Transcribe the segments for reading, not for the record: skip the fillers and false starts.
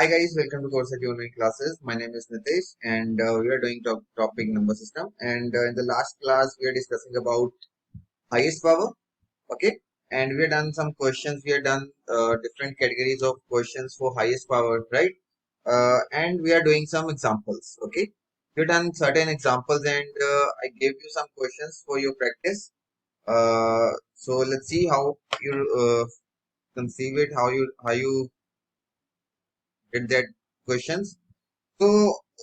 guys, welcome to Coursera online classes. My name is Nitesh and we are doing topic number system, and in the last class we are discussing about highest power. Okay, and we have done some questions. We have done different categories of questions for highest power, right? And we are doing some examples. Okay, we have done certain examples, and I gave you some questions for your practice. So let's see how you conceive it, how you did that questions. So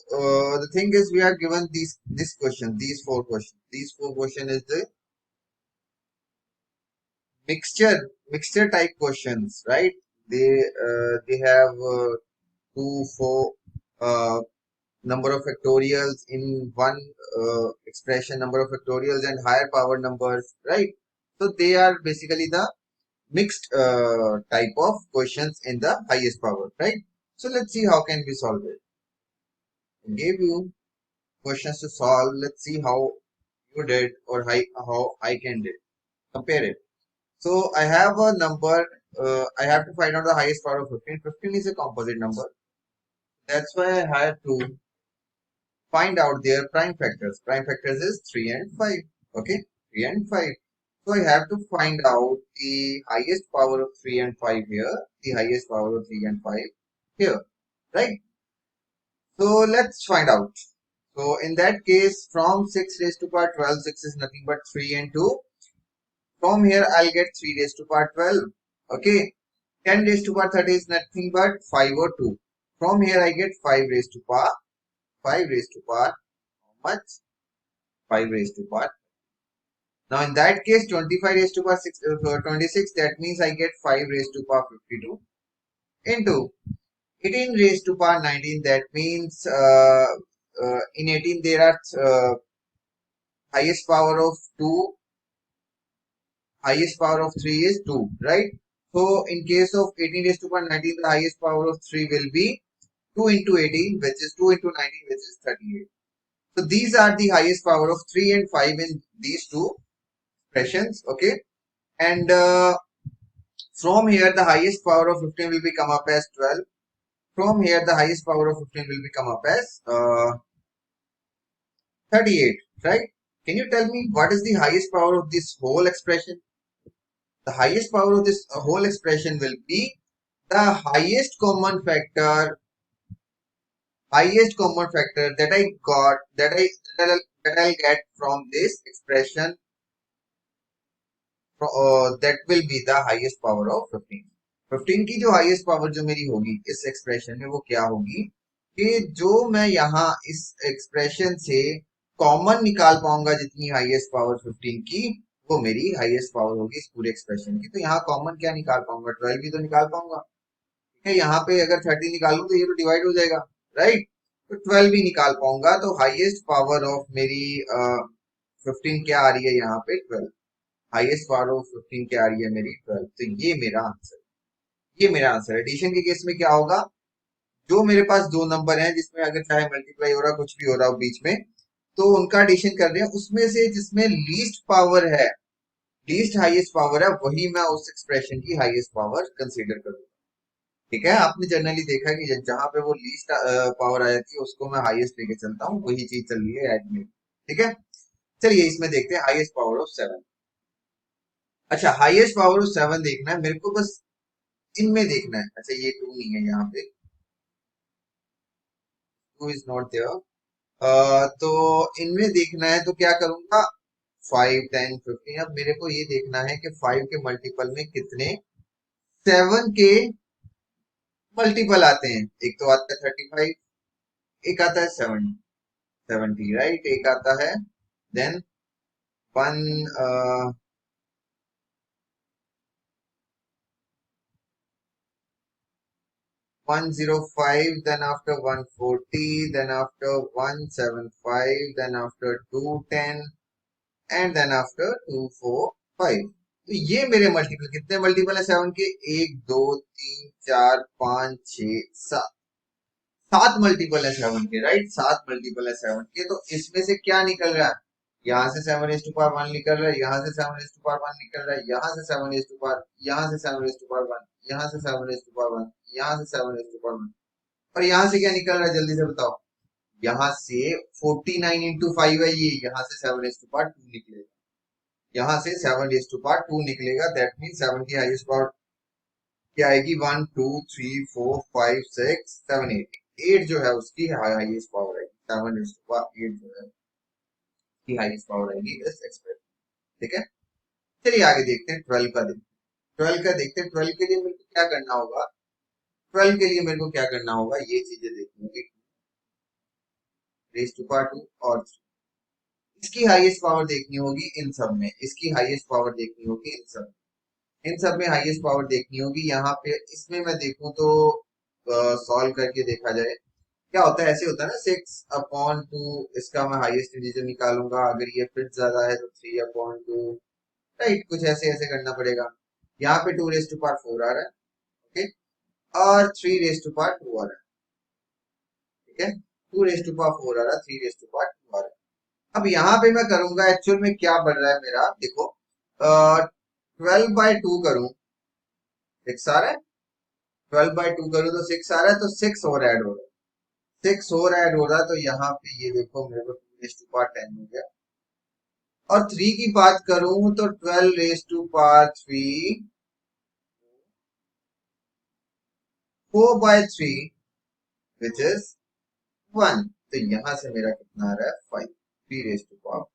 the thing is, we are given this question, these four questions. These four question is the mixture type questions, right? They have two, four uh, number of factorials in one expression, number of factorials and higher power numbers, right? So they are basically the mixed type of questions in the highest power, right? So let's see how can we solve it. I gave you questions to solve. Let's see how you did or how I can did. Compare it. So I have a number. I have to find out the highest power of 15. 15 is a composite number. That's why I had to find out their prime factors. Prime factors is 3 and 5. Okay, 3 and 5. So I have to find out the highest power of 3 and 5 here. The highest power of 3 and 5 here. Right. So let's find out. So in that case, from 6 raised to power 12, 6 is nothing but 3 and 2. From here, I'll get 3 raised to power 12. Okay. 10 raised to power 30 is nothing but 5 or 2. From here, I get 5 raised to power 5 raised to power how much? 5 raised to power. Now in that case, 25 raised to power 26, that means I get 5 raised to power 52 into 18 raised to power 19. That means in 18 there are highest power of 2, highest power of 3 is 2, right? So in case of 18 raised to power 19, the highest power of 3 will be 2 into 18, which is 2 into 19, which is 38. So these are the highest power of 3 and 5 in these two expressions, okay? And from here, the highest power of 15 will become up as 12. From here, the highest power of 15 will become up as 38, right? Can you tell me what is the highest power of this whole expression? The highest power of this whole expression will be the highest common factor that I got, that I'll get from this expression, that will be the highest power of 15. 15 की जो highest power जो मेरी होगी इस expression में, वो क्या होगी कि जो मैं यहाँ इस expression से common निकाल पाऊंगा, जितनी highest power 15 की, वो मेरी highest power होगी इस पूरे expression की. तो यहाँ common क्या निकाल पाऊंगा? 12 भी तो निकाल पाऊंगा. ठीक है, यहाँ पे अगर 30 निकालूं तो ये तो डिवाइड हो जाएगा, राइट? तो 12 भी निकाल पाऊंगा. तो हाईएस्ट पावर ऑफ मेरी 15 क्या आ रही है यहाँ पे? 12. हाईएस्ट पावर ऑफ 15 क्या आ रही है मेरी? 12. तो ये मेरा आंसर, ये मेरा आंसर. एडिशन के केस में क्या होगा? जो मेरे पास दो नंबर हैं, जिसमें अगर चाहे मल्टीप्लाई हो रहा, कुछ भी हो रहा हो बीच में, तो उनका एडिशन कर रहे हैं, उसमें से जिसमें लीस्ट पावर है, लीस्ट हाईएस्ट पावर है, वही मैं उस एक्सप्रेशन की हाईएस्ट पावर कंसीडर करूंगा. ठीक है, आपने जनरली देखा कि जहां पे वो लीस्ट पावर आ जाती है, उसको मैं हाईएस्ट लेके चलता हूँ. वही चीज चल रही है ऐड में. ठीक है, चलिए इसमें देखते हैं हाईएस्ट पावर ऑफ 7. अच्छा, हाईएस्ट पावर ऑफ 7 देखना है मेरे को, बस इनमें देखना है. अच्छा, ये 2 नहीं है यहाँ पे, 2 इज नॉट देयर. तो इनमें देखना है, तो क्या करूंगा? 5, 10, 15. अब मेरे को ये देखना है कि 5 के मल्टीपल में कितने 7 के मल्टीपल आते हैं. एक तो आता है 35, एक आता है 70, राइट? एक आता है then 105, then after 140, then after 175, then after 210, and then after 245. तो ये मेरे मल्टीपल, कितने मल्टीपल है 7 के? 1, 2, 3, 4, 5, 6, 7. 7 मल्टीपल है 7 के, राइट? 7 मल्टीपल है 7 के. तो इसमें से क्या निकल रहा है? यहाँ से 7 इज टू पावर 1 निकल रहा है, यहाँ से 7 इज टू पावर 1 निकल रहा है, यहाँ से 7 इज टू पावर, यहाँ से 7 इज टू पावर 1, यहाँ से 7 इज टू पावर 1, यहाँ से 7 इज टू पावर 1. और यहाँ से क्या निकल रहा है जल्दी से बताओ। यहाँ से 49 into 5 है ये, यहाँ से 7 टू निकलेगा, यहाँ से 7 टू निकलेगा। दैट मीन 7 की हाईएस्ट पावर क्या आएगी, 1 2 3 4 5 6 7 8। 8 जो है उसकी हाईएस्ट पावर आएगी, 7 8 जो है की हाईएस्ट पावर आएगी इस एक्सप्रेशन। ठीक है, चलिए आगे देखते हैं 12 का देखते हैं। 12 का देखते हैं। 12 के लिए मेरे को क्या करना होगा, 12 के लिए मेरे को क्या करना होगा, ये चीजें देखनी होगी। रेस टू पावर 2 और 3, इसकी हाईएस्ट पावर देखनी होगी इन सब में, इसकी हाईएस्ट पावर देखनी होगी इन सब, इन सब में हाईएस्ट पावर देखनी होगी। यहाँ पे इसमें मैं देखूं तो सॉल्व करके देखा जाए क्या होता है। ऐसे होता है ना, 6/2 इसका मैं हाईएस्ट इंटीजर निकालूंगा, अगर ये फिट ज्यादा है तो 3/2, राइट, कुछ ऐसे ऐसे करना पड़ेगा। यहाँ पे 2 रेज टू पावर 4 आ रहा है, ओके, और 3 रेज टू पावर 2 आ रहा है। ठीक है, 2 रेज टू पावर 4 आ रहा है, 3 रेज टू पावर 2 आ रहा है। अब यहाँ पे मैं करूंगा, एक्चुअल में क्या बढ़ रहा है मेरा, देखो 12/2 करूं, 6 आ रहा है, 12/2 करूं तो 6 आ रहा है, तो 6 और ऐड हो रहा है, 6 और ऐड हो रहा है, तो यहाँ पे ये देखो मेरे को 2 रेज टू पावर 10 हो गया। और 3 की बात करूं तो 12 raise to power 3 4/3 which is 1। तो यहां से मेरा कितना आ रहा है, 5, 3 रेज टू पावर।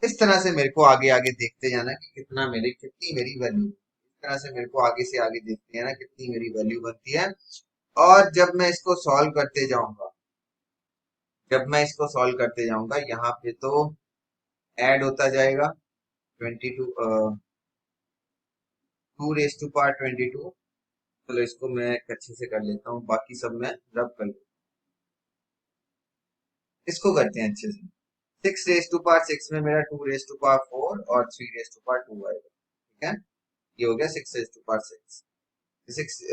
इस तरह से मेरे को आगे आगे देखते जाना कि कितना मेरी कितनी मेरी वैल्यू, इस तरह से मेरे को आगे से आगे देखते जाना कितनी मेरी वैल्यू बनती है। और जब मैं इसको सॉल्व करते जाऊंगा, जब मैं इसको सॉल्व करते जाऊंगा, यहाँ पे तो ऐड होता जाएगा 22, 2 रेज टू पावर 22। चलो इसको मैं अच्छे से कर लेता हूँ, बाकी सब मैं रब कर लेता हूँ। इसको करते हैं अच्छे से। 6 रेज टू पावर 6 में मेरा 2 रेज टू पावर 4 और 3 रेज टू पावर 2 आएगा। ठीक है, ये हो गया 6 raise to power 6,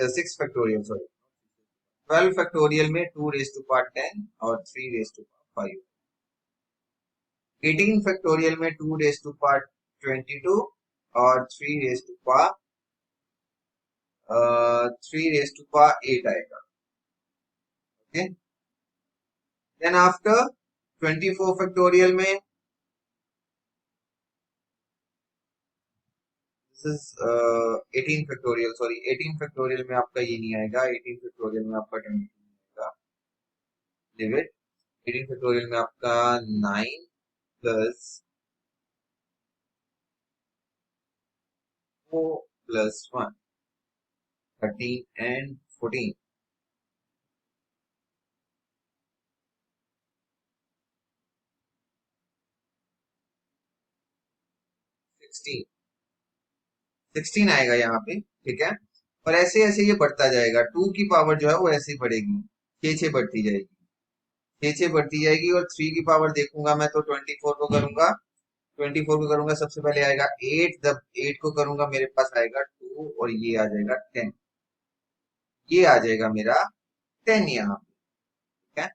6 factorial, sorry 12 factorial में 2 रेज टू पावर 10 और 3 रेज टू पावर 5। 18 फैक्टोरियल में 2 रेज टू पावर 22 और 3 रेज टू पावर 8 आएगा। ओके, देन आफ्टर 24 फैक्टोरियल में this is 18 factorial, sorry 18 factorial में आपका ये नहीं आएगा, 18 फैक्टोरियल में आपका 22 आएगा, लिव इट। 18 फैक्टोरियल में आपका 9 प्लस 4 प्लस 1, 13 एंड 14, 16, 16 आएगा यहाँ पे। ठीक है, और ऐसे ऐसे ये बढ़ता जाएगा, 2 की पावर जो है वो ऐसे ही बढ़ेगी, 6 6 बढ़ती जाएगी, 6 6 बढ़ती जाएगी। और 3 की पावर देखूंगा मैं तो 24 को करूंगा, 24 को करूंगा सबसे पहले आएगा 8, जब 8 को करूंगा मेरे पास आएगा 2 और ये आ जाएगा 10, ये आ जाएगा मेरा 10 यहाँ पे। ठीक है,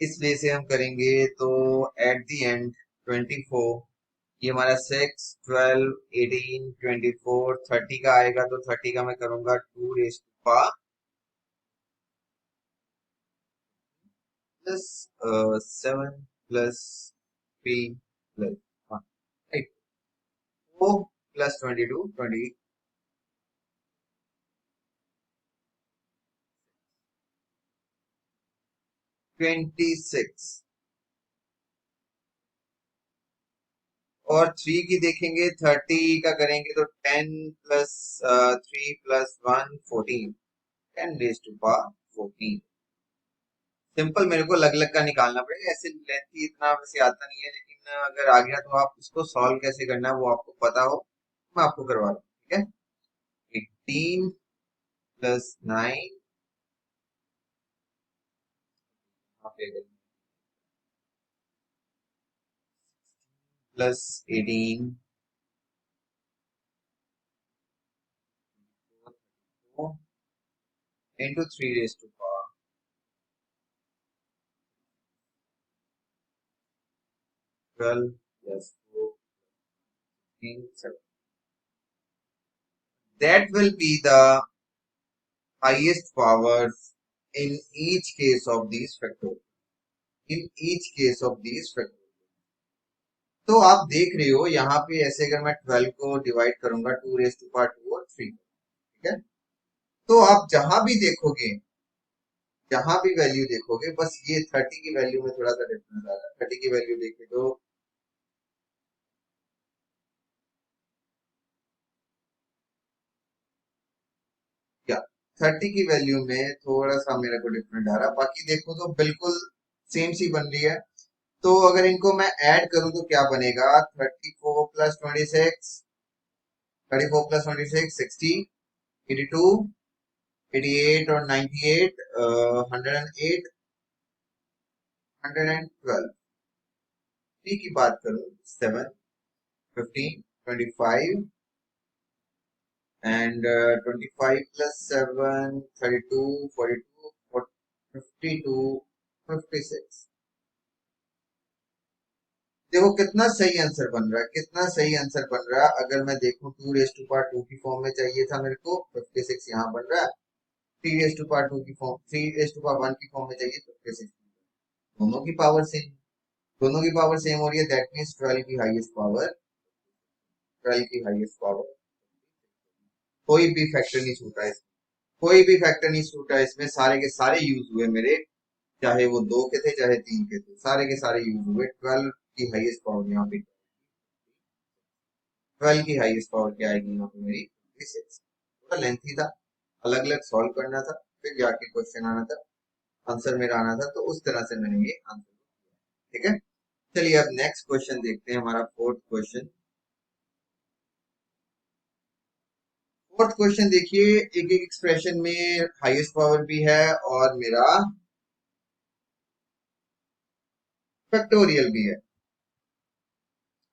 इस वे से हम करेंगे तो एट द एंड 24, ये हमारा 6 12 18 24 30 का आएगा, तो 30 का मैं करूंगा 2 raise to power plus 7 plus 3 plus 1, right, 4 plus 22 26। और 3 की देखेंगे, 30 का करेंगे तो 10 plus 3 plus 1 14, 10 raise to power 14। Simple मेरे को अलग अलग का निकालना पड़ेगा, ऐसे लेंथी इतना वैसे आता नहीं है, लेकिन अगर आ गया तो आप इसको सॉल्व कैसे करना है वो आपको पता हो, मैं आपको करवा दूँ। ठीक है, 18 plus 9 plus 18 into 3 raise to power 12 plus 4 7, that will be the highest powers in each case of these factors. In each case of these factors. तो आप देख रहे हो यहाँ पे ऐसे अगर मैं 12 को डिवाइड करूंगा 2 रेज टू पावर 2 और 3, ठीक है। तो आप जहां भी वैल्यू देखोगे बस ये 30 की वैल्यू में थोड़ा सा डिफरेंस आ रहा है। 30 की वैल्यू देखे तो क्या 30 की वैल्यू में थोड़ा सा मेरे को डिफरेंट आ रहा है, बाकी देखो तो बिल्कुल सेम सी बन रही है। तो अगर इनको मैं ऐड करूं तो क्या बनेगा, 34 प्लस 26, 34 प्लस 26 60, 82, 88 और 98, 108, 112। थ्री की बात करूं 7, 15, 25 and 25 plus 7, 32, 42, 52, 56। देखो कितना सही आंसर बन रहा है, कितना सही आंसर बन रहा है। अगर मैं देखूं 2 रेज टू पावर 2 की फॉर्म में चाहिए था मेरे को, 56 यहाँ बन रहा है। 3 रेज टू पावर 2 की फॉर्म, 3 रेज टू पावर 1 की फॉर्म में चाहिए 56। दोनों की पावर सेम, दोनों की पावर सेम हो रही है, दैट मीन्स 12 की हाईएस्ट पावर, 12 की हाईएस्ट पावर। कोई भी फैक्टर नहीं छूटा इसमें, कोई भी फैक्टर नहीं छूटा इसमें, सारे के सारे यूज हुए मेरे, चाहे वो 2 के थे चाहे 3 के थे, सारे के सारे यूज हुए। 12 की हाईएस्ट पावर यहाँ पे, 12 की हाईएस्ट पावर क्या आएगी यहाँ पे मेरी 56। थोड़ा लेंथी था, अलग अलग सॉल्व करना था, फिर जाके क्वेश्चन आना था, आंसर मेरा आना था, तो उस तरह से मैंने ये आंसर, ठीक है। चलिए अब नेक्स्ट क्वेश्चन देखते हैं, हमारा फोर्थ क्वेश्चन। फोर्थ क्वेश्चन देखिए, एक एक एक्सप्रेशन में हाईएस्ट पावर भी है और मेरा फैक्टोरियल भी है,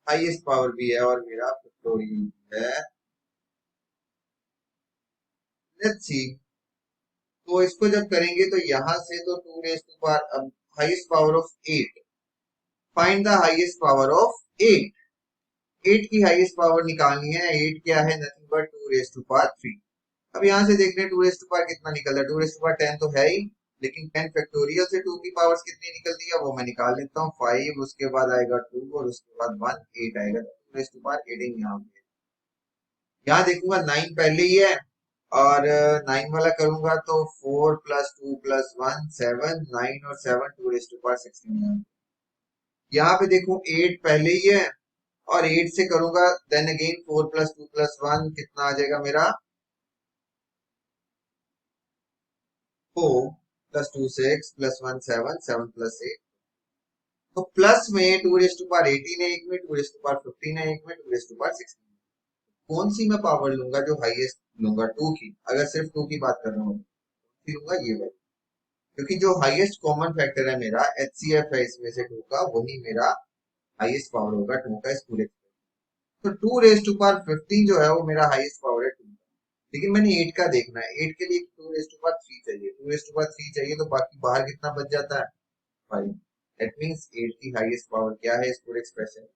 हाईएस्ट पावर भी है और मेरा फैक्टोरियल भी है। लेट्स सी, तो इसको जब करेंगे तो यहां से तो 2 रेज टू पावर, अब highest power of 8, find the highest power of 8। 8 की हाईएस्ट पावर निकालनी है। 8 क्या है, nothing but 2 raise to power 3। अब यहां से देख रहे हैं 2 रेज टू पावर कितना निकल रहा है, 2 रेज टू पावर 10 तो है ही, लेकिन 10 फैक्टोरियल से 2 की पावर्स कितनी निकलती है वो मैं निकाल लेता हूँ। 5, उसके बाद आएगा 2 और उसके बाद 1, 8 आएगा। 2 रेज टू पावर 8 यहाँ पे, यहाँ देखूंगा 9 पहले ही है और 9 वाला करूंगा तो 4 प्लस 2 प्लस 1 7, 9 और 7 2 रेज टू पावर 16। यहाँ पे देखूं 8 पहले ही है और 8 से करूंगा देन अगेन 4 प्लस 2 प्लस 1 कितना आ जाएगा मेरा 4 प्लस 2 6 प्लस 1 7, 7 प्लस 8। तो प्लस में 2 रेज टू पावर 18 है एक में, 2 रेज टू पावर 15 है एक में, 2 रेज टू पावर 16। कौन सी मैं पावर लूंगा, जो हाईएस्ट लूंगा 2 की, अगर सिर्फ 2 की बात कर रहा हूँ लूंगा ये वाली, क्योंकि जो हाईएस्ट कॉमन फैक्टर है मेरा HCF है इसमें से 2 का, वही मेरा हाईएस्ट पावर होगा 2 का इस पूरे। तो 2 रेज टू पावर 15 जो है वो मेरा हाईएस्ट पावर है 2 का, लेकिन मैंने 8 का देखना है। 8 के लिए 2 रेज टू पावर 3 चाहिए, 2 रेज टू पावर 3 चाहिए, तो बाकी बाहर कितना बच जाता है 5। दैट मींस 8 की हाईएस्ट पावर क्या है इस पूरे एक्सप्रेशन में,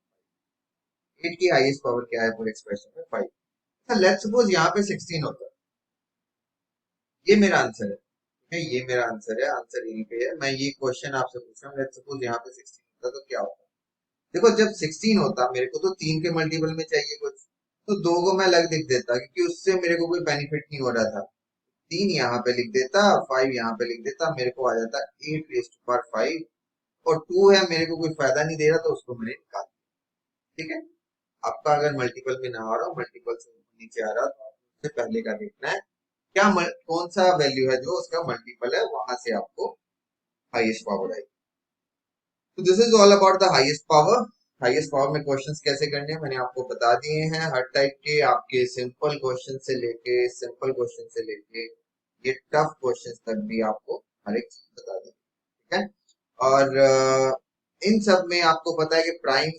8 की हाईएस्ट पावर क्या है पूरे एक्सप्रेशन में 5। अच्छा लेट्स सपोज यहाँ पे 16 होता है, ये मेरा आंसर है, ये मेरा आंसर है, आंसर यहीं पे है। मैं ये क्वेश्चन आपसे पूछ रहा हूँ, लेट्स सपोज यहाँ पे 16 होता तो क्या होता। देखो जब 16 होता मेरे को तो 3 के मल्टीपल में चाहिए कुछ, तो 2 को मैं अलग लिख देता क्योंकि उससे मेरे को कोई बेनिफिट नहीं हो रहा था। 3 यहाँ पे लिख देता, 5 यहाँ पे लिख देता, मेरे को आ जाता 8 रेज टू पावर 5, और 2 है मेरे को कोई फायदा नहीं दे रहा तो उसको मैंने निकाल दिया, ठीक है। आपका अगर मल्टीपल में ना आ रहा हो, मल्टीपल से नीचे आ रहा तो आपसे पहले का देखना है क्या कौन सा वैल्यू है जो उसका मल्टीपल है, वहां से आपको हाईएस्ट पावर आएगी। तो this is all about the highest power. Highest power में क्वेश्चंस कैसे करने हैं मैंने आपको बता दिए हैं, हर टाइप के, आपके सिंपल क्वेश्चन से लेके ये टफ क्वेश्चंस तक भी आपको हर एक चीज बता दी, ठीक है। और इन सब में आपको पता है कि प्राइम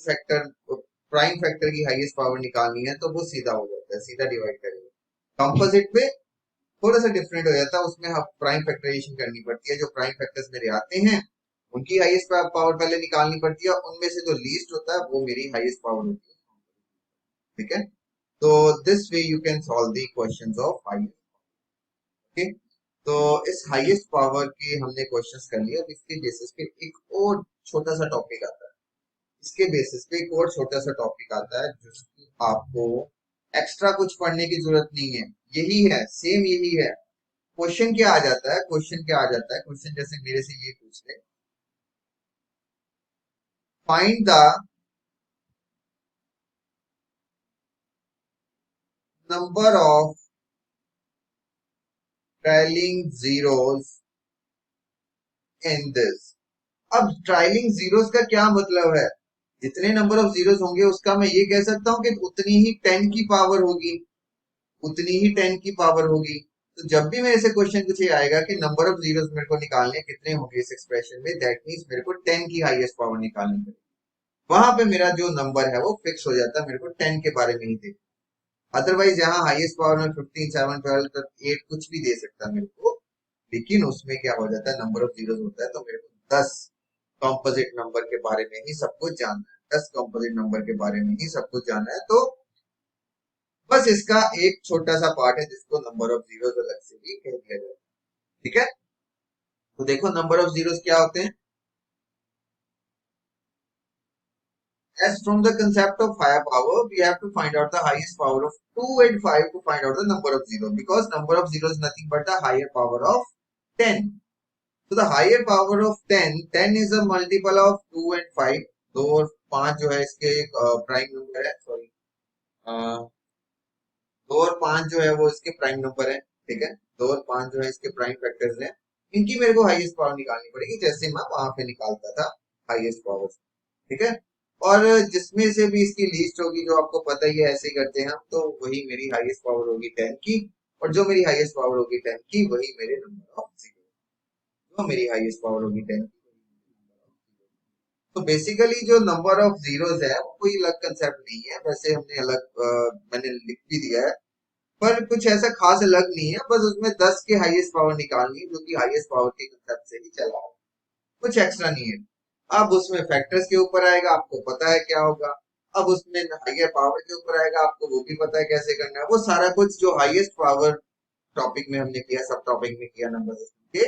फैक्टर की हाईएस्ट पावर निकालनी है तो वो सीधा हो जाता है, सीधा डिवाइड करेंगे। कंपोजिट पे थोड़ा सा डिफरेंट हो जाता है, उसमें हम प्राइम फैक्टराइजेशन करनी पड़ती है। जो प्राइम फैक्टर्स मेरे आते हैं उनकी हाईएस्ट पावर पहले निकालनी पड़ती है, उनमें से जो लीस्ट होता है वो मेरी हाईएस्ट पावर होती है, ठीक है। तो this way you can solve the questions of highest, okay. तो इस हाईएस्ट पावर के हमने क्वेश्चंस कर लिए। अब इसके बेसिस पे एक और छोटा सा टॉपिक आता है, इसके बेसिस पे एक और छोटा सा टॉपिक आता है जिसकी आपको एक्स्ट्रा कुछ पढ़ने की जरूरत नहीं है। यही है, सेम यही है। क्वेश्चन क्या आ जाता है, क्वेश्चन क्या आ जाता है, क्वेश्चन जैसे मेरे से ये पूछ ले, find the number of trailing zeros in this. अब ट्रायलिंग जीरोस का क्या मतलब है? जितने नंबर ऑफ जीरोस होंगे उसका मैं ये कह सकता हूँ कि उतनी ही 10 की पावर होगी, उतनी ही 10 की पावर होगी। तो जब भी मेरे से क्वेश्चन कुछ ये आएगा कि नंबर ऑफ जीरोस मेरे को निकालने कितने होंगे इस एक्सप्रेशन में, दैट मींस मेरे को 10 की हाईएस्ट पावर निकालनी पड़ेगी। वहां पे मेरा जो नंबर है वो फिक्स हो जाता है, मेरे को 10 के बारे में ही देखना। अदरवाइज यहाँ हाईएस्ट पावर में 15, 7, 12 तक 8 कुछ भी दे सकता है मेरे को, लेकिन उसमें क्या हो जाता है, नंबर ऑफ जीरोस होता है। तो मेरे को 10 कॉम्पोजिट नंबर के बारे में ही सब कुछ जानना है, 10 कॉम्पोजिट नंबर के बारे में ही सब कुछ जानना है। तो बस इसका एक छोटा सा पार्ट है जिसको नंबर ऑफ जीरोस अलग से भी कह दिया जाता है। ठीक है, तो देखो नंबर ऑफ जीरोस क्या होते हैं। As from the concept of higher power, we have to find out the highest power of 2 and 5 to find out the number of zero, because number of zero is nothing but the higher power of 10. So the higher power of 10, 10 is a multiple of 2 and 5. 2 और 5 जो है इसके prime number है, sorry 2 और 5 जो है वो इसके प्राइम नंबर है। ठीक है, 2 और 5 जो है इसके प्राइम फैक्टर्स हैं। इनकी मेरे को हाईएस्ट पावर निकालनी पड़ेगी, जैसे मैं वहां पे निकालता था हाईएस्ट पावर। ठीक है, और जिसमें से भी इसकी लीस्ट होगी, जो आपको पता ही है ऐसे ही करते हैं हम, तो वही मेरी हाईएस्ट पावर होगी 10 की, और जो मेरी हाईएस्ट पावर होगी 10 की वही मेरे नंबर ऑफ जीरो, जो मेरी हाईएस्ट पावर होगी 10 की। तो बेसिकली जो नंबर ऑफ जीरोस है वो कोई अलग कंसेप्ट नहीं है, वैसे हमने अलग मैंने लिख भी दिया है, पर कुछ ऐसा खास अलग नहीं है। बस उसमें 10 के हाईएस्ट पावर निकालनी है, जो कि हाईएस्ट पावर के कंसेप्ट से ही चला है, कुछ एक्स्ट्रा नहीं है। अब उसमें फैक्टर्स के ऊपर आएगा, आपको पता है क्या होगा। अब उसमें हाइयर पावर के ऊपर आएगा, आपको वो भी पता है कैसे करना है। वो सारा कुछ जो हाईएस्ट पावर टॉपिक में हमने किया, सब टॉपिक में किया नंबर सिस्टम के,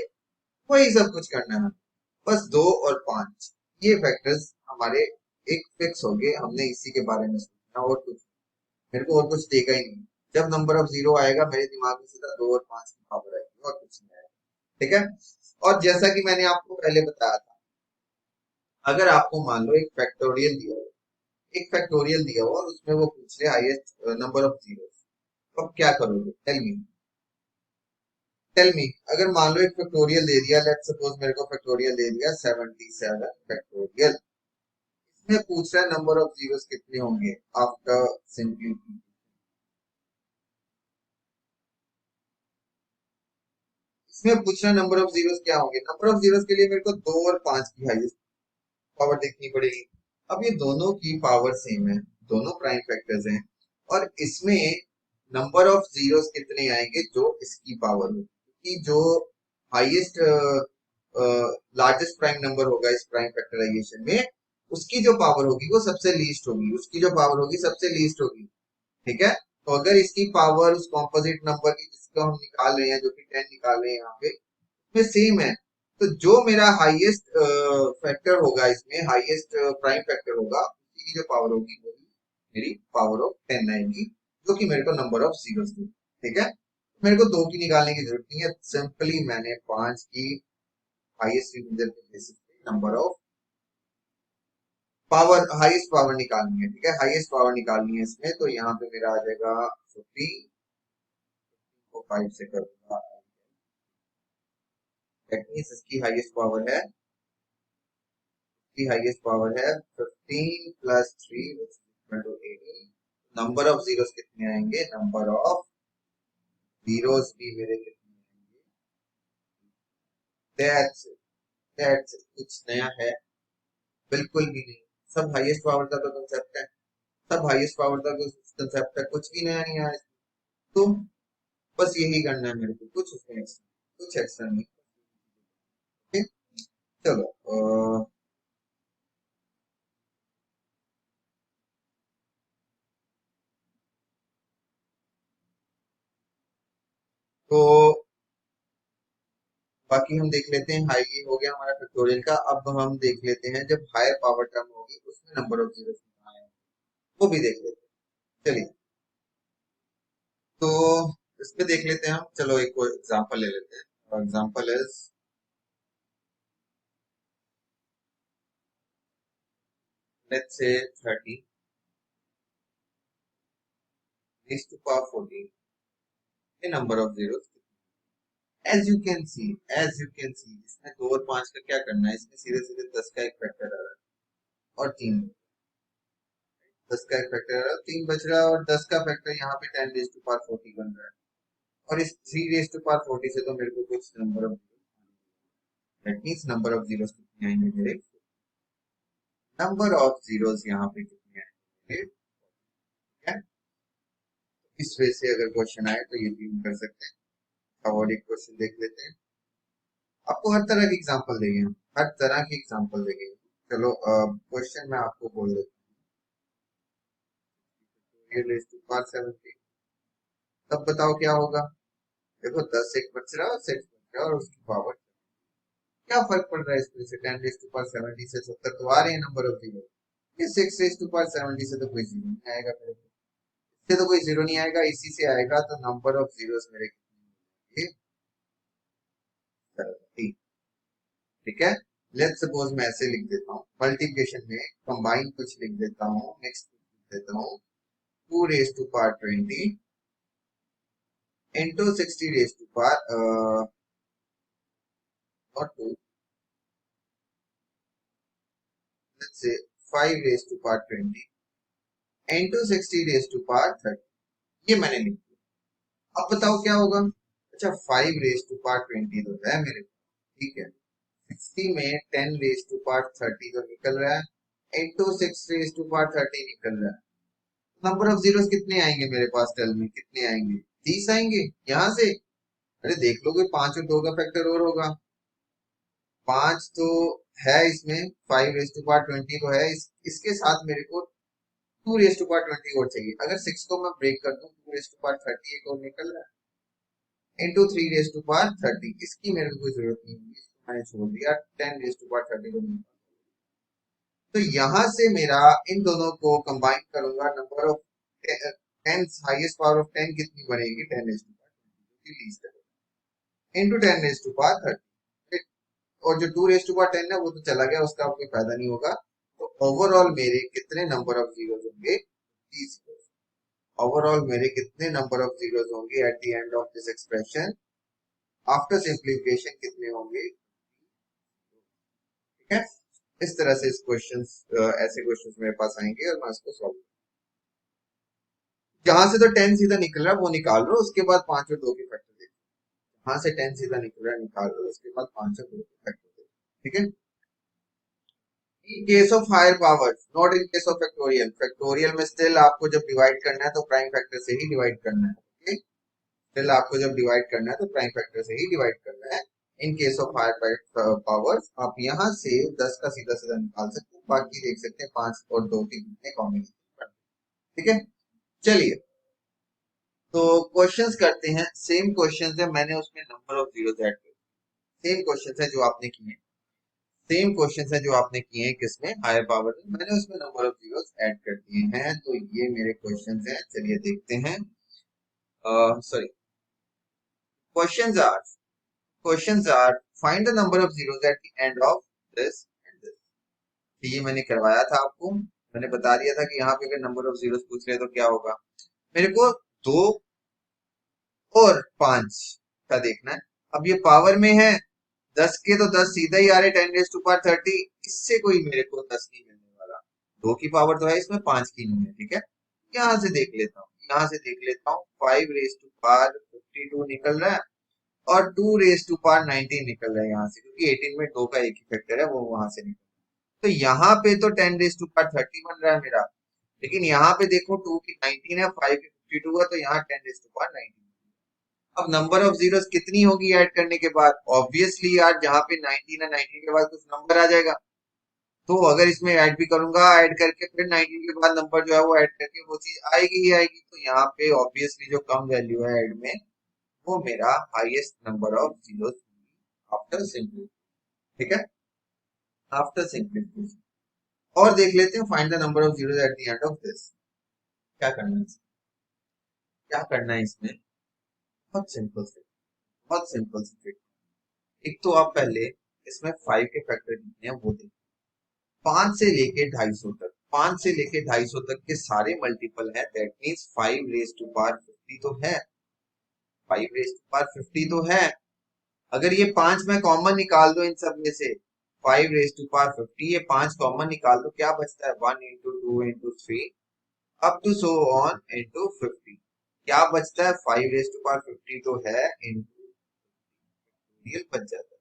वही सब कुछ करना है। बस 2 और 5 ये फैक्टर्स हमारे एक फिक्स हो गए, हमने इसी के बारे में सोचना और कुछ, मेरे को और कुछ देगा ही नहीं। जब नंबर ऑफ जीरो आएगा मेरे दिमाग में सीधा 2 और 5 की पावर आएगी और कुछ नहीं आएगा। ठीक है, और जैसा कि मैंने आपको पहले बताया था, अगर आपको मान लो एक फैक्टोरियल दिया हो, एक फैक्टोरियल दिया हो और उसमें वो पूछ ले हाईएस्ट नंबर ऑफ जीरो, तो आप क्या करोगे? Tell me, tell me. अगर मान लो एक फैक्टोरियल दे दिया, लेट्स सपोज मेरे को फैक्टोरियल दे दिया 77 फैक्टोरियल, इसमें पूछ रहा है नंबर ऑफ जीरोस कितने होंगे आफ्टर सिंपलिफिकेशन। इसमें पूछ रहा है नंबर ऑफ जीरोस क्या होंगे। नंबर ऑफ जीरोस के लिए मेरे को 2 और 5 की हाईएस्ट पावर देखनी पड़ेगी। अब ये दोनों की पावर सेम है, दोनों प्राइम फैक्टर्स हैं, और इसमें नंबर ऑफ जीरोस कितने आएंगे जो इसकी पावर होगी, क्योंकि जो हाईएस्ट लार्जेस्ट प्राइम नंबर होगा इस प्राइम फैक्टराइजेशन में, उसकी जो पावर होगी वो सबसे लीस्ट होगी, उसकी जो पावर होगी सबसे लीस्ट होगी। ठीक है, तो अगर इसकी पावर उस कॉम्पोजिट नंबर की जिसको हम निकाल रहे हैं, जो कि 10 निकाल रहे हैं यहाँ पे, में सेम है, तो जो मेरा हाईएस्ट फैक्टर होगा, इसमें हाईएस्ट प्राइम फैक्टर होगा, उसकी जो पावर होगी वही मेरी पावर ऑफ 10 आएगी, जो कि मेरे को नंबर ऑफ जीरोस देगी। ठीक है, मेरे को 2 की निकालने की जरूरत नहीं है, सिंपली मैंने 5 की हाईएस्ट इंटीजर के बेसिस पे number of power, highest power निकालनी है। ठीक है, हाईएस्ट पावर निकालनी है इसमें, तो यहाँ पे मेरा आ जाएगा 50 को 5 से करूंगा, दैट मींस इसकी हाईएस्ट पावर है, की हाईएस्ट पावर है 15 plus 3 which is equal to 18। Number of zeros कितने आएंगे, नंबर ऑफ जीरोस भी मेरे कितने आएंगे, दैट्स कुछ नया है बिल्कुल भी नहीं। सब हाईएस्ट पावर का तो कंसेप्ट है, सब हाईएस्ट पावर का कंसेप्ट है, कुछ भी नया नहीं आया इसमें। तो बस यही करना है मेरे को, कुछ उसमें कुछ एक्स्ट्रा नहीं। ठीक, चलो तो बाकी हम देख लेते हैं, हाई ये हो गया हमारा फैक्टोरियल का। अब हम देख लेते हैं जब हायर पावर टर्म होगी उसमें नंबर ऑफ जीरो कितना आएगा, वो भी देख लेते हैं। चलिए, तो इसमें देख लेते हैं हम। चलो एक कोई एग्जांपल ले लेते हैं। Example is, let's say 30 raised to power 14 a number of zeros। As you can see इसमें 2 और 5 का क्या करना है, इसमें सीधे सीधे 10 का एक फैक्टर आ रहा है और 3, 10 का एक फैक्टर आ रहा है, 3 बच रहा है, और 10 का फैक्टर यहाँ पे 10 रेज टू पावर 40 बन रहा है। और इस 3 रेज टू पावर 40 से तो मेरे को कुछ number of, that means number of zeros कितने आएंगे मेरे, नंबर ऑफ जीरोस यहाँ पे कितने आएंगे, ठीक है। इस वे से अगर क्वेश्चन आए तो ये भी हम कर सकते हैं। अब और एक क्वेश्चन देख लेते हैं। आपको हर तरह की एग्जांपल देंगे हम, हर तरह की एग्जांपल देंगे। चलो क्वेश्चन मैं आपको बोल देता हूँ, रेज टू पावर 70, तब बताओ क्या होगा। देखो 10 एक बच रहा है और 6 बच रहा है, और उसकी पावर क्या फर्क पड़ रहा है इसमें से, 10 रेज टू पावर 70 से 70 तो आ रहे हैं नंबर ऑफ जीरो। ये 6 रेज टू पावर 70 से तो कोई जीरो नहीं आएगा मेरे को, इससे तो कोई जीरो नहीं आएगा, इसी से आएगा। तो नंबर ऑफ जीरोस मेरे कितने होंगे, 70। ठीक है। लेट्स सपोज मैं ऐसे लिख देता हूँ, मल्टीप्लिकेशन में कंबाइन कुछ लिख देता हूँ, मिक्स लिख देता हूँ, 2 raise to power 20 into 60 raised to power not 2, let's say 5 raised to power 20 into 60 raised to power 30। ये मैंने लिख दिया। अब बताओ क्या होगा। अच्छा, 5 raised to power 20 तो है मेरे पास, ठीक है। 60 में 10 raised to power 30 तो निकल रहा है, into 6 raised to power 30 निकल रहा है। नंबर ऑफ जीरोस कितने आएंगे मेरे पास, टेल में कितने आएंगे, 30 आएंगे यहाँ से। अरे देख लो, कोई 5 और 2 का फैक्टर और होगा, 5 तो है इसमें, 5 रेज टू पावर 20 तो है, इसके साथ मेरे को 2 रेज टू पावर 20 और चाहिए। अगर 6 को मैं ब्रेक कर दूं, 2 रेज टू पावर 30 एक और निकल रहा है, इंटू 3 रेज टू पावर 30। इसकी मेरे को कोई जरूरत नहीं होगी, इसको मैंने छोड़ दिया, 10 रेज टू पावर 30 को निकाल। तो यहां से मेरा इन दोनों को कंबाइन करूंगा, number of 10 highest power of 10 कितनी बनेगी, 10 रेज टू पावर 30 लीस्ट है, इंटू 10 रेज टू पावर 30। और जो 2 रेज टू पावर 10 है वो तो चला गया, उसका कोई फायदा नहीं होगा। तो ओवरऑल मेरे कितने नंबर ऑफ जीरोस होंगे, 30। ओवरऑल मेरे कितने नंबर ऑफ जीरोस होंगे at the end of this expression after simplification, कितने होंगे, ठीक है। इस तरह से इस क्वेश्चन, ऐसे क्वेश्चन मेरे पास आएंगे और मैं उसको सॉल्व, जहां से तो 10 सीधा निकल रहा है वो निकाल लो, उसके बाद 5 और 2 के फैक्टर देखो। जहां से 10 सीधा निकल रहा है निकाल लो, उसके बाद 5 और 2 के फैक्टर देखो, ठीक है। In case of higher power, not in case of factorial. Factorial में स्टिल आपको जब डिवाइड करना है तो प्राइम फैक्टर से ही डिवाइड करना है, ओके। स्टिल आपको जब डिवाइड करना है तो प्राइम फैक्टर से ही डिवाइड करना है। In case of higher powers आप यहां से 10 का सीधा सीधा निकाल सकते हैं, बाकी देख सकते हैं 5 और 2 के कितने कॉम्बिनेशन, ठीक है। चलिए, तो क्वेश्चंस करते हैं। सेम क्वेश्चंस है, मैंने उसमें नंबर ऑफ जीरोस ऐड कर, सेम क्वेश्चंस है जो आपने किए, सेम क्वेश्चन है जो आपने किए हैं किसमें, हायर पावर में, मैंने उसमें नंबर ऑफ जीरोस ऐड कर दिए हैं। तो ये मेरे क्वेश्चन हैं, चलिए देखते हैं। Sorry, questions are questions are find the number of zeros at the end of this and this. ये मैंने करवाया था आपको, मैंने बता दिया था कि यहाँ पे अगर नंबर ऑफ जीरोस पूछ रहे तो क्या होगा। मेरे को 2 और 5 का देखना है। अब ये पावर में है, 10 के तो 10 सीधा ही आ रहे, 10 रेज टू पावर 30, इससे कोई मेरे को 10 नहीं मिलने वाला। 2 की पावर तो है इसमें, 5 की नहीं है, ठीक है। यहां से देख लेता हूँ, यहां से देख लेता हूँ, 5 रेज टू पावर 52 निकल रहा है, और 2 रेज टू पावर 19 निकल रहा है यहाँ से, क्योंकि 18 में 2 का एक ही फैक्टर है, वो वहां से निकल। तो यहाँ पे तो 10 रेज टू पावर 30 बन रहा है मेरा, लेकिन यहाँ पे देखो 2 की 19 है, 5 की 52 है, तो यहाँ 10 रेज टू पावर 19। अब नंबर ऑफ जीरोस कितनी होगी ऐड करने के बाद, ऑब्वियसली यार जहां पे 19 है, 19 के बाद कुछ नंबर आ जाएगा। तो अगर इसमें ऐड भी करूंगा, ऐड करके फिर 19 के बाद नंबर जो है वो ऐड करके वो चीज आएगी ही आएगी। तो यहाँ पे ऑब्वियसली जो कम वैल्यू है ऐड में, वो मेरा highest number of zeros after simplification, ठीक है, आफ्टर सिंप्लीफिकेशन। और देख लेते हैं find the number of zeros at the end of this. क्या करना है क्या करना है इसमें, बहुत सिंपल से, बहुत सिंपल से। एक तो आप पहले इसमें 5 के फैक्टर कितने हैं वो देखिए। 5 से लेके 250 तक, 5 से लेके 250 तक के सारे मल्टीपल है, that means 5 raise to power 50 तो है, 5 रेज टू पावर 50 तो है। अगर ये 5 मैं कॉमन निकाल दो इन सब में से, 5 रेज टू पावर 50, ये 5 कॉमन निकाल दो, क्या बचता है, 1 into 2 into 3 up to so on into 50। क्या बचता है, 5 रेज टू पावर 50 तो है, इंटू बच जाता है।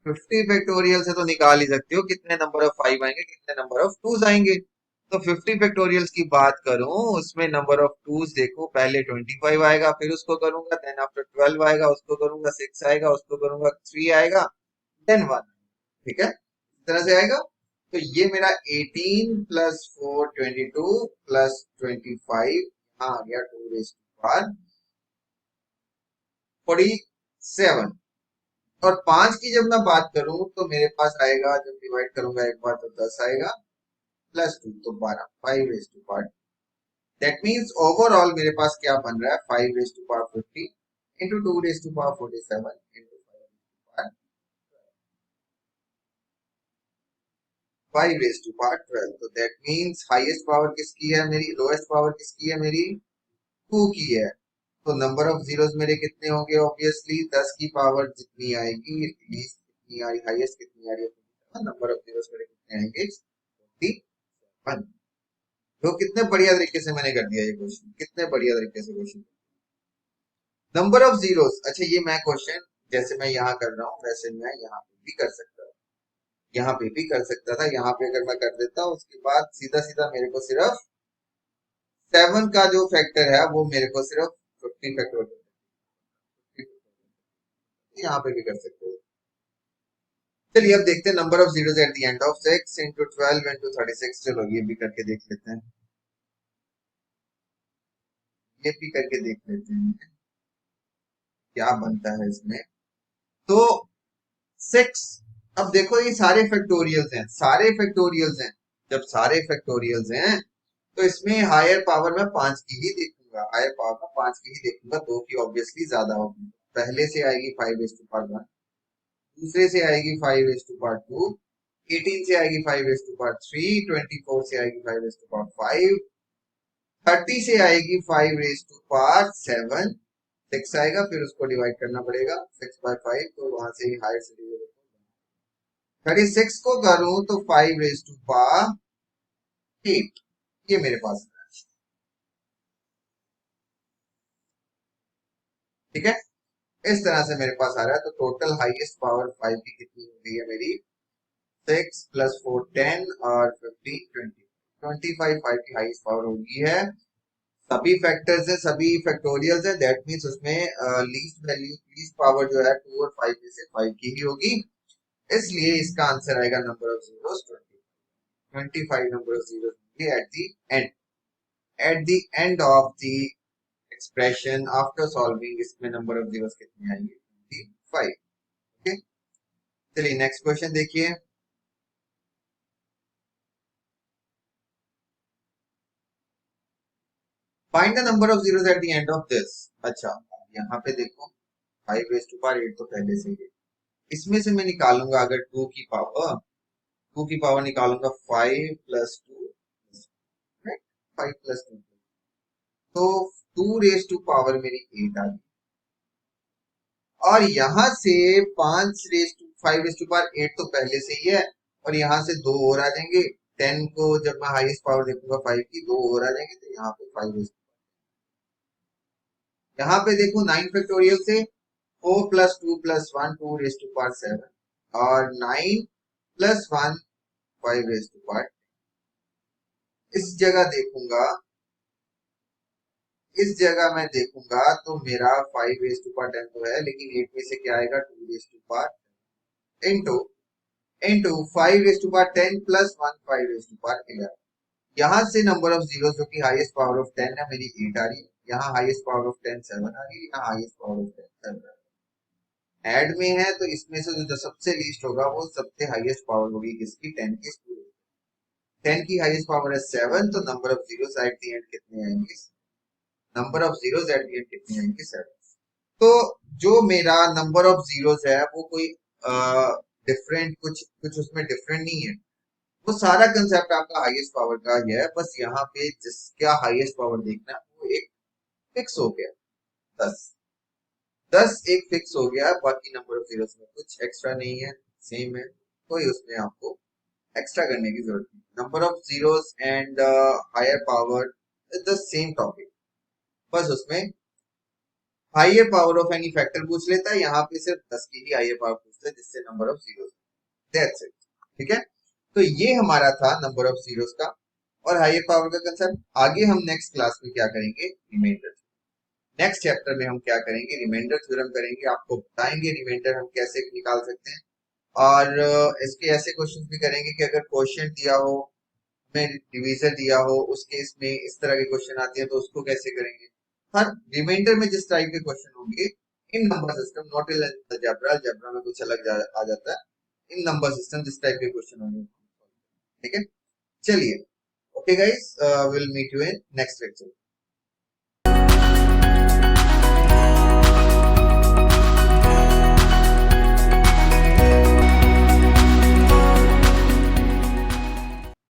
50 फैक्टोरियल से तो निकाल ही सकते हो कितने नंबर ऑफ 5 आएंगे, कितने नंबर ऑफ 2 आएंगे। तो 50 फैक्टोरियल्स की बात करूं, उसमें नंबर ऑफ 2 देखो, पहले 25 आएगा, फिर उसको करूंगा, देन आफ्टर 12 आएगा, उसको करूंगा, 6 आएगा, उसको करूंगा, 3 आएगा, देन 1। ठीक है, इस तरह से आएगा। तो ये मेरा 18 प्लस 4 22 प्लस 25, यहाँ आ गया 2 रेज़ टू पावर 47। और 5 की जब मैं बात करूं तो मेरे पास आएगा, जब डिवाइड करूंगा एक बार तो 10 आएगा, प्लस 2 तो 12, 5 raise to power. That means overall मेरे पास क्या बन रहा है, 5 raise to power 50 into 2 raise to power 47 into 5 raise to power 12। तो दैट मीन्स हाईएस्ट पावर किसकी है मेरी, लोएस्ट पावर किसकी है मेरी, 2 की है। तो नंबर ऑफ जीरोस मेरे कितने होंगे, ऑब्वियसली 10 की पावर जितनी आएगी, लीस्ट कितनी आ रही, हाईएस्ट कितनी आ रही है, नंबर ऑफ जीरोस मेरे कितने आएंगे, 41। तो कितने बढ़िया तरीके से मैंने कर दिया ये क्वेश्चन, कितने बढ़िया तरीके से क्वेश्चन। नंबर ऑफ जीरोस, अच्छा ये मैं क्वेश्चन जैसे मैं यहाँ कर रहा हूँ वैसे मैं यहाँ पे भी कर सकता था, यहाँ पे भी कर सकता था, यहाँ पे अगर मैं कर देता हूँ उसके बाद सीधा सीधा मेरे को सिर्फ 7 का जो फैक्टर है वो मेरे को सिर्फ 50 फैक्टर, यहाँ पे भी कर सकते हो। चलिए अब देखते हैं number of zeros at the end of 6 into 12 into 36। चलो ये भी करके देख लेते हैं, ये भी करके देख लेते हैं क्या बनता है इसमें। तो 6, अब देखो ये सारे फैक्टोरियल्स हैं, सारे फैक्टोरियल्स हैं। जब सारे फैक्टोरियल्स हैं तो इसमें हायर पावर में 5 की ही देखूंगा, हायर पावर में 5 की ही देखूंगा, 2 की ऑब्वियसली ज्यादा होगी। पहले से आएगी 5 रेज़ टू पावर 1, दूसरे से आएगी 5 रेज़ टू पावर 2, 18 से आएगी 5 रेज़ टू पावर 3, 24 से आएगी 5 रेज़ टू पावर 5, 30 से आएगी 5 रेज़ टू पावर 7, 6 आएगा, फिर उसको डिवाइड करना पड़ेगा 6 बाय 5, तो वहां से ही हायर से डिवाइड। 36 को करूं तो 5 रेज़ टू पावर 8, ये मेरे पास है। ठीक है, इस तरह से मेरे पास आ रहा है। तो टोटल हाईएस्ट पावर 5 की कितनी हो गई है मेरी, 6 प्लस 4 10 और 50 20, 25 5 की हाईएस्ट पावर होगी है। सभी फैक्टर्स है, सभी फैक्टोरियल्स है, दैट मींस उसमें लीस्ट वैल्यू, लीस्ट पावर जो है 2 और 5 में से 5 की ही होगी, इसलिए इसका आंसर आएगा number of zeros 20, 25 number of zeros होंगे at the end, at the end of the expression after solving. इसमें नंबर ऑफ जीरोस कितने आएंगे, 25। ओके, चलिए नेक्स्ट क्वेश्चन देखिए। Find the number of zeros at the end of this. अच्छा यहाँ पे देखो 5 रेज़ टू पावर 8 तो पहले से ही है, इसमें से मैं निकालूंगा अगर 2 की पावर, 2 की पावर निकालूंगा 5 प्लस 2, 5 प्लस 2, तो 2 रेज़ टू पावर मेरी 8 आ गई। और यहाँ से 5 raise to 5 raise to power 8 तो पहले से ही है, और यहाँ से 2 और आ जाएंगे। 10 को जब मैं हाईएस्ट पावर देखूंगा 5 की, 2 और आ जाएंगे, तो यहाँ पे 5 रेज़, यहाँ पे देखो 9 फैक्टोरियल से 4 plus 2 plus 1 2 raise to power 7, और 9 प्लस 1 5 रेज़ टू पावर। इस जगह देखूंगा, इस जगह मैं देखूंगा तो मेरा 5 रेज़ टू पावर 10 तो है, लेकिन 8 में से क्या आएगा, 2 raise to power into into 5 raise to power 10 plus 1 5 raise to power 11। यहाँ से नंबर ऑफ जीरो जो कि हाईएस्ट पावर ऑफ 10 है मेरी 8 आ रही है, यहाँ हाईएस्ट पावर ऑफ 10 7 आ रही है, यहाँ हाईएस्ट पावर ऑफ 10 7 आ रही है। ऐड में है तो इसमें से जो सबसे लीस्ट होगा वो सबसे हाईएस्ट पावर होगी किसकी, 10 की। 10 की हाईएस्ट पावर है 7, तो number of zeros at the and कितने आएंगे, number of zeros at the and कितने आएंगे, 7। तो जो मेरा नंबर ऑफ जीरोस है वो कोई डिफरेंट, कुछ कुछ उसमें डिफरेंट नहीं है, वो सारा कंसेप्ट आपका हाईएस्ट पावर का ही है। बस यहाँ पे जिसका हाईएस्ट पावर देखना है वो एक फिक्स हो गया, 10। 10 एक फिक्स हो गया, बाकी नंबर ऑफ जीरोस में कुछ एक्स्ट्रा नहीं है, सेम है, कोई उसमें आपको एक्स्ट्रा करने की जरूरत नहीं। Number of zeros and higher power is the same topic, बस उसमें higher power of any factor पूछ लेता है, यहाँ पे सिर्फ 10 की ही हायर पावर पूछता है जिससे number of zeros, that's it. ठीक है, तो ये हमारा था नंबर ऑफ जीरोस का और हायर पावर का कंसेप्ट। आगे हम नेक्स्ट क्लास में क्या करेंगे, रिमाइंडर। नेक्स्ट चैप्टर में हम क्या करेंगे, रिमाइंडर थ्योरम करेंगे, आपको बताएंगे रिमाइंडर हम कैसे निकाल सकते हैं। और इसके ऐसे क्वेश्चन भी करेंगे कि अगर क्वेश्चन दिया हो, हमें डिवीजर दिया हो, उस केस में इस तरह के क्वेश्चन आते हैं तो उसको कैसे करेंगे। हर रिमाइंडर में जिस टाइप के क्वेश्चन होंगे in number system, not in algebra, algebra में कुछ अलग आ जाता है, इन नंबर सिस्टम जिस टाइप के क्वेश्चन होंगे। ठीक है, चलिए, okay guys, will meet you in next lecture.